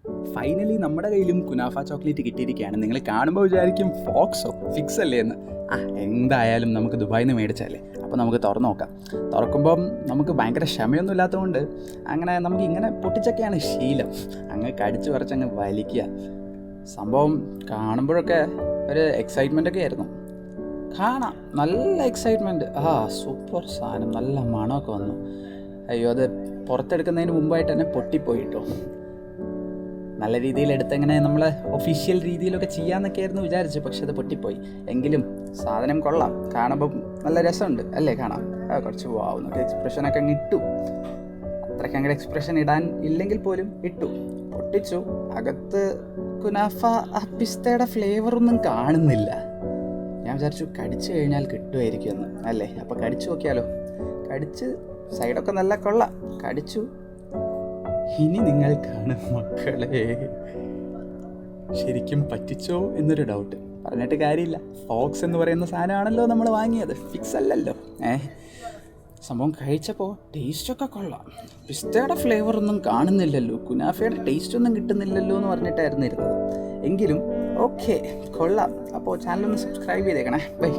Finally നമ്മുടെ കയ്യിലും kunafa chocolate കിട്ടിയിരിക്കുകയാണ്. നിങ്ങൾ കാണുമ്പോൾ വിചാരിക്കും ഫോക്സോ ഫിക്സ് അല്ലേ എന്ന്. എന്തായാലും നമുക്ക് ദുബായിൽ നിന്ന് മേടിച്ചല്ലേ, അപ്പോൾ നമുക്ക് തുറന്നു നോക്കാം. തുറക്കുമ്പം നമുക്ക് ഭയങ്കര ക്ഷമയൊന്നും ഇല്ലാത്തതുകൊണ്ട് അങ്ങനെ നമുക്ക് ഇങ്ങനെ പൊട്ടിച്ചൊക്കെയാണ് ശീലം. അങ്ങ് കടിച്ചു പറിച്ചങ്ങ് വലിക്കുക. സംഭവം കാണുമ്പോഴൊക്കെ ഒരു എക്സൈറ്റ്മെൻ്റ് ഒക്കെ ആയിരുന്നു. കാണാം, നല്ല എക്സൈറ്റ്മെൻറ്റ്. സൂപ്പർ സാധനം, നല്ല മണമൊക്കെ വന്നു. അയ്യോ, അത് പുറത്തെടുക്കുന്നതിന് മുമ്പായിട്ട് തന്നെ പൊട്ടിപ്പോയിട്ടോ. നല്ല രീതിയിൽ എടുത്തെങ്ങനെ നമ്മൾ ഒഫീഷ്യൽ രീതിയിലൊക്കെ ചെയ്യാമെന്നൊക്കെ ആയിരുന്നു വിചാരിച്ചു, പക്ഷെ അത് പൊട്ടിപ്പോയി. എങ്കിലും സാധനം കൊള്ളാം, കാണുമ്പം നല്ല രസമുണ്ട് അല്ലേ കാണാം. കുറച്ച് വാവുന്നൊക്കെ എക്സ്പ്രഷനൊക്കെ അങ്ങ് ഇട്ടു. അത്രയ്ക്ക് അങ്ങോട്ട് എക്സ്പ്രഷൻ ഇടാൻ ഇല്ലെങ്കിൽ പോലും ഇട്ടു, പൊട്ടിച്ചു. അകത്ത് കുനാഫ പിസ്തയുടെ ഫ്ലേവറൊന്നും കാണുന്നില്ല. ഞാൻ വിചാരിച്ചു കടിച്ചു കഴിഞ്ഞാൽ കിട്ടുമായിരിക്കുമെന്ന് അല്ലേ. അപ്പോൾ കടിച്ചു നോക്കിയാലോ. കടിച്ച് സൈഡൊക്കെ നല്ല കൊള്ളാം, കടിച്ചു. ഇനി നിങ്ങൾ കാണും മക്കളെ, ശരിക്കും പറ്റിച്ചോ എന്നൊരു ഡൗട്ട്. പറഞ്ഞിട്ട് കാര്യമില്ല, ഫോക്സ് എന്ന് പറയുന്ന സാധനമാണല്ലോ നമ്മൾ വാങ്ങിയത്, ഫിക്സ് അല്ലല്ലോ. സംഭവം കഴിച്ചപ്പോൾ ടേസ്റ്റൊക്കെ കൊള്ളാം. പിസ്തയുടെ ഫ്ലേവറൊന്നും കാണുന്നില്ലല്ലോ, കുനാഫയുടെ ടേസ്റ്റൊന്നും കിട്ടുന്നില്ലല്ലോ എന്ന് പറഞ്ഞിട്ടായിരുന്നു ഇരുന്നത്. എങ്കിലും ഓക്കെ, കൊള്ളാം. അപ്പോൾ ചാനലൊന്ന് സബ്സ്ക്രൈബ് ചെയ്തേക്കണേ. ബൈ.